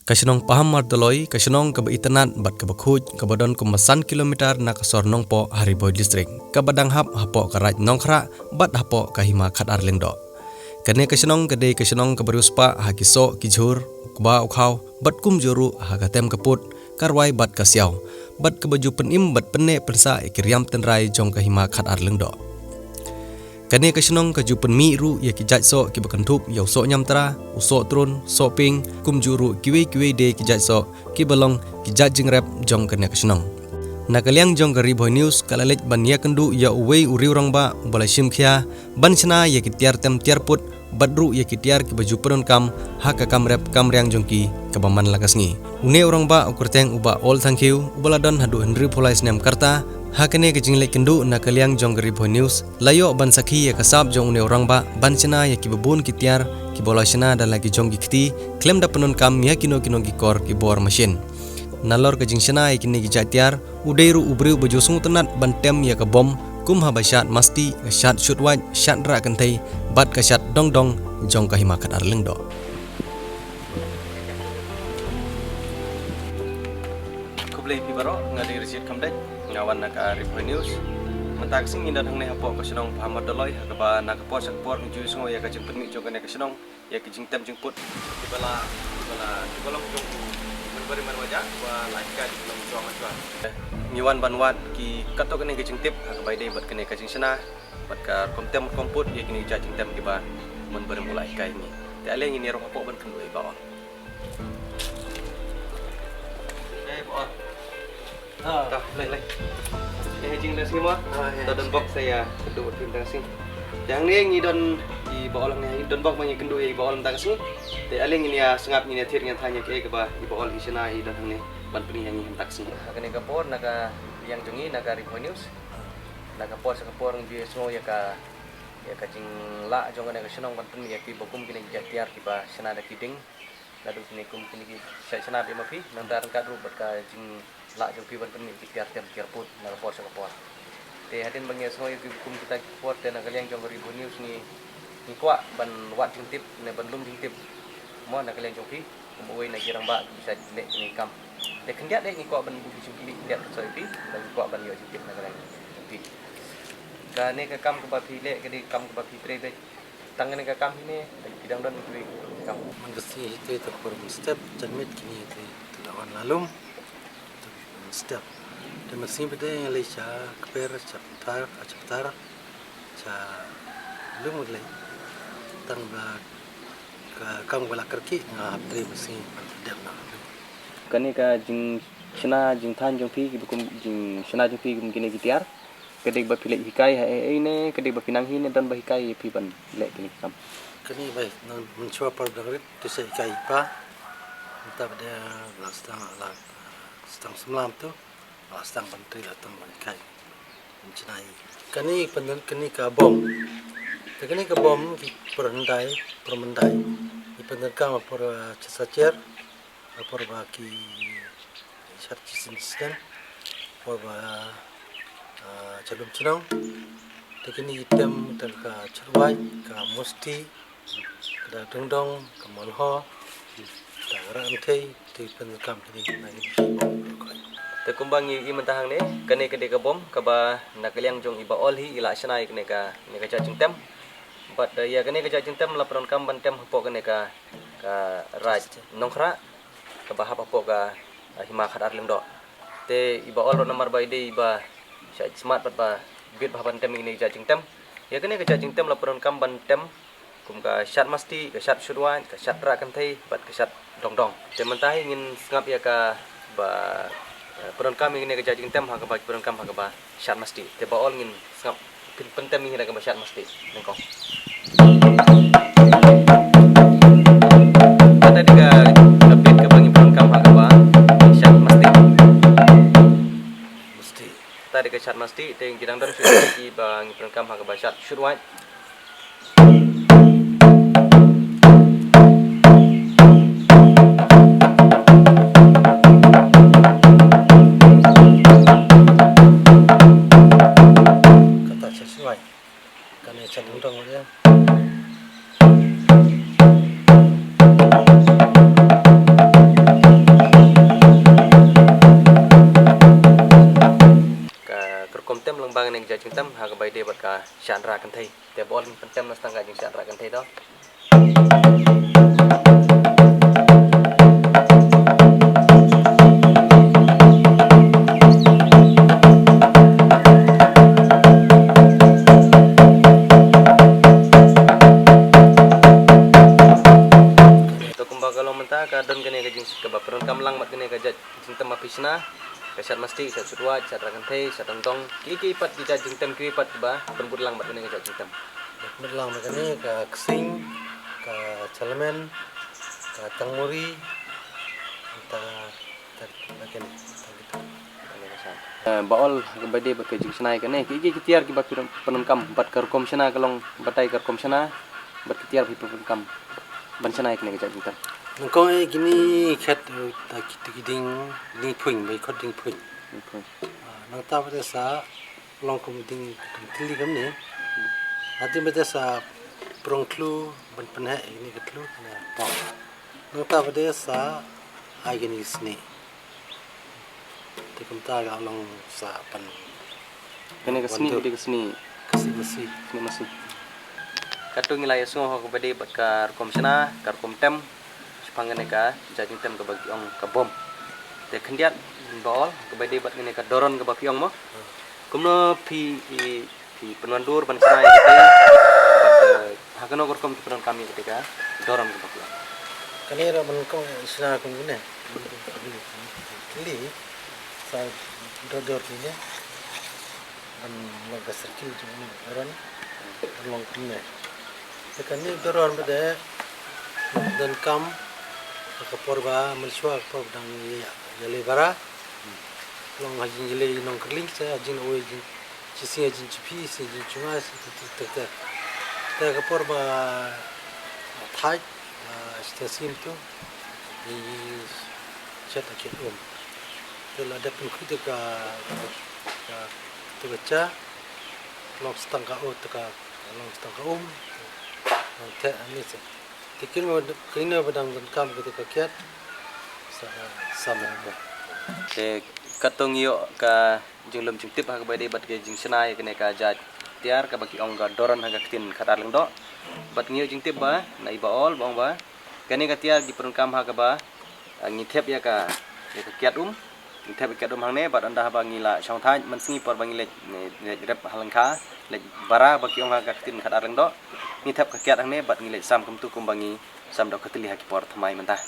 Kasinong paham martoloi kasinong ke internet bat ke bakhuj ke badon kumasan kilometer na kasor nong po Hariboy district ke badang hap hapo karaj nongkhra bat hapo kahima khat arlingdo kane kasinong kade kasinong ke beruspa hakiso kijhur kuba ukhaw bat kum juru hagatem kaput karwai bat kasyau bat ke baju penim bat penne persa ikriam tenrai jong kahima khat arlingdo kane kasinong ke jupen mi ru ya kijaj so ki bakantup yau so nyamtra uso trun so ping kum juru kiwe de kijaj so ki balong kijaj jingrep jong kane kasinong nakaliang jong Hariboy news kalalej ban ya kendu ya uwei uri orang ba balai simkhia ban chna ya kitiar tem tiar put badru ya kitiar ki baju peron kam haka kamrep kamriang jongki kabaman lagasngi une orang ba ukurteng uba all thank you ubaladon hadu hendri polais nem karta hakane ke jingle kendu nakaliang jong Hariboy news layo ban sakhi ya kasab jong une orang ba ban chna ya ki babun kitiar ki bolashna dan lagi jong ki klem da penon kam ya kino ki kor ki bor machine nalor ke jingshna ya kini ki jatiar udairu ubriu baju sung tenat bantem ya ke bom kum habashat masti shat shutwaj shat ra kantai bat ka shat dong jong ka himakat arlingdo kublai pibaro ngadi receipt kamdai ngawan nak Hariboy news mentak sing indan hangne hapo kasinong Muhammad Daloy hagaba nakapor sakpor nju sungo ya ka jingpeni jogane kasinong ya ki jingtem jingput dibala dibolong jong berbari marwaja wa laika di dalam juang juang nyiwan banwat ki katok kene ke jingtip hagabai dei bat kene ka jingsana bat ka komtem komput ya kini ja jingtem ki ba mun bermulai kai ni te ale ngini ro hapo ban kendoi ba ba lai jing dah semua don box saya kedua tentang sini yang ni ngi don di bawah ni don box banyak kendu i bawah tentang sini te ale ngini ya sengap ni thir ngan thanya ke ba di bawah isina i don ni ban peni yang hentak sini kene kapor naga yang jongi naga Hariboy news naga kapor sakapor ngi semua ya ka jing la jongane ka senong ban peni ya ki bokum kini jatiar ki ba sena da kiding ladu kini kum kini ki sena be mapi nang dar ka ru bat ka jing la jong pi ban peni ki tiar put naga kapor sakapor te hatin bangya semua ya ki bokum kita kapor te naga yang jong Hariboy news ni kwa ban wat jingtip ne ban lum jingtip mo naga yang jong pi kumoi na kirang ba bisa lek ni kam de kendiat de ni kwa ban bu jingli kendiat so pi dan kwa ban yo jingtip naga yang pi ka ne ka kam ka pi le ka di kam ka pi tre de tangan ka kam ni bidang don ni kam man besi itu per step janmit kini itu lawan lalum step dan mesin beda yang lecha keper cepetar cha lum mulai tang ba kam wala kerki ngap tre mesin dem na kani ka jing sena jing than jong pi ki bukum jing sena jong pi kini kitiar kedek ba pilek hikai hai ne kedek ba pinang hi ne dan ba hikai pi ban lek kini kam kani baik non mencoba par dangrit tu sai kai pa entah pada stang semalam tu stang bantri datang kai mencinai kani pendan kani ka bom kani ka bom ki permendai di pendan kam por casacer por baki sarcisin por ba calum cenang tekini item terka cerwai ka musti kada dongdong ka molho ta rantai ti penkam ni nai te kumbang i mentahang ne kane kede ka bom ka ba nakaliang jong iba all hi ila sanai kane ka jajing tem but ya kane ka jajing tem la pron kam ban tem hapo kane ka raj nongkhra ka ba hapo ka hima khat arlingdo te iba all ro nomor bai de iba smart ba bit bahan tem ini jajing tem ya kene ka jajing tem la pron kam ban tem kum ka shat masti ka shat shurwan ka shat ra kan thai bat ka shat dong te mentai ingin ngap ya ka ba pron kam ingin ka jajing tem ha ka ba pron kam ha ka ba shat masti te ba all ingin ngap pentem ingin ka ba shat masti nengko ada diga update ka bang pron kam ha ka ba shat masti tadi ke shat masti te kidang don sudah di bang perangkam ha ka ba shat shurwat kata sesuai kan ya dongdong dia kan thei te bol pentem na setengah jing sat kan thei do kalau mentah kadon kene ka jing ka baperon kamlang mat kene ka jat jintem apisna kasat masti sat sudwa sat rakan thei sat tong ki pat di jat jintem ki pat ba penbut lang mat kene ka jat jintem Medlang makanya ke Kesing, ke Celemen, ke Tangmuri, kita makin gitu. baol bade ba ke jing snai kene ki tiar ki ba penun kam bat kar kom sna kalong batai kar kom sna bat ki tiar bi penun kam ban snai kene ka jat jintem Nungkong gini kat kita giding puing, baik kau ding puing. Nang tahu pada sa long kemudian tili kami ni. Nanti pada sa perongklu ban penah ini ketlu na pang. Nang tahu pada sa ai gini sini. Tikum ta ga long sa pan. kene ka sni bade ka sni Kasih masih. sni masih katung nilai sungo ko bade bat kar kom sna kar kom tem pangane ka jajing tem ka bagi ong ka bom te khendiat bol ka bade bat ngene ka doron ka bagi ong mo kumno pi penwandur ban sanai te bat hakano kor kom penon kami ketika doron ka bagi ong Kanira ban kong isna kong gini. Tili sa dodor ni. Ban laga serkil ni orang long kene. Tekan ni doron pada dan kam kapor ba melsua kapor dang yale bara long hajin yale nong kerling sa hajin oi jin sisi hajin chipi si jin chunga si te kapor ba thai stasim tu di chat akit tu la ada pun kita ka tu baca long setengah long setengah long te ni se Tikin mo kena badang dan kam ketika kiat sama ba. te katong yo ka jinglum jing tip ha ka bade bat ke jing snai kene ka jat tiar ka bagi ong ga doron ha ka tin khatar leng do bat ngiyo jing tip ba na iba ol bong ba kene ka tiar di perun kam ha ka ba ngithep ya ka kiat ngithep kiat hang ne bat anda ba ngila chong thai man singi por ba ngile rep halang kha le bara bagi ong ha ka tin khatar leng do ngithep ka kiat hang ne bat ngile sam kum tu kum bangi sam do katili ha ki por thamai mentah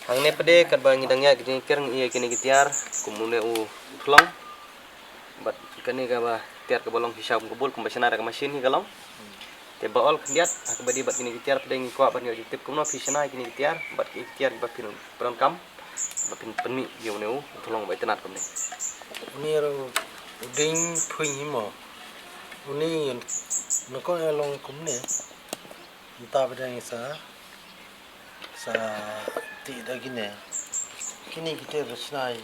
hang ne pede kat ba ngidangnya gini kerng iya kini gitiar kumune u thlong bat kani ka ba tiar ka bolong hisab kubul kum basana ka machine hi galong te baol khndiat ak badi bat kini gitiar pede ngi ko bat ngi tip kumno fisana kini gitiar bat ki gitiar ba pin pron kam ba pin penmi yo ne u thlong ba tenat kum ne Ni ro ding phuing hi mo. Uni no ko long kum ne. Entah badang sa ti da gini. Kini kita bersnai.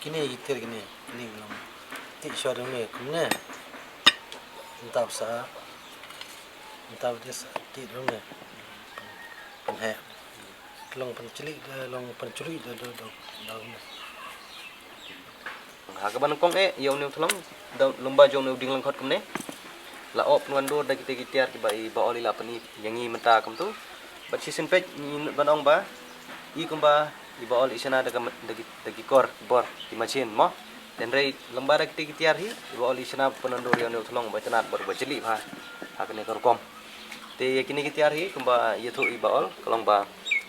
Kini kita gini. Kini belum. Ti syarang ni kum ne. Entah sa. Entah dia sa ti dong ne. Penhe. Long pencuri do. ha ka ban kong e yo ne thlong lomba jong ne ding lang khot kum ne la op nuando da kita gitiar ki ba i ba oli la pani yangi menta kum tu bat season page ni banong ba I kum ba i ba oli sana da da kor bor di machine mo dan rei lomba da kita gitiar hi i ba oli sana penando yo ne thlong ba tenat bor ba jeli ha ha kene kor kom te kini gitiar hi kum ba ye thu i ba ol kolong ba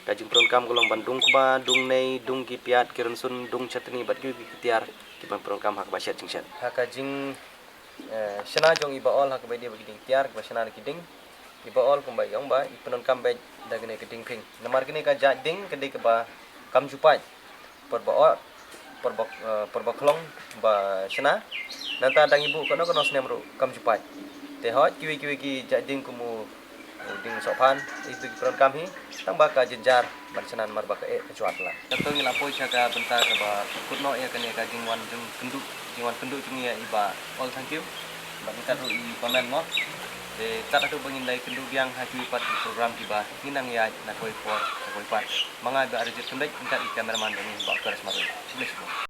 kajing pron kam kolong bandung ba dung nei dung ki piat kiran sun dung chatni bat ki gitiar ki ban pron kam hak ba shat jing shat ha kajing sena jong iba ol hak bai dia bagi ding tiar ba sena ki ding iba ol kum bai yong ba ipenon kam bai dagene ki ding ping namar kini ka ja ding kedi ke ba kam jupai por ba ol por ba klong ba sena nanta dang ibu kono snem ru kam jupai te hot kiwi ki ja ding kumu ding sopan itu peron kami tang baka jenjar bansanan mar baka cuat lah tentu ngila poi ka bentar ka ba kutno ya kene ka jingwan kendu jungi ya iba all thank you ba kita ru I comment mo de tat atu bangin lai kendu yang haju pat program tiba hinang ya na koi pat manga ba arjit kendai tingkat kameraman ini ba karis maru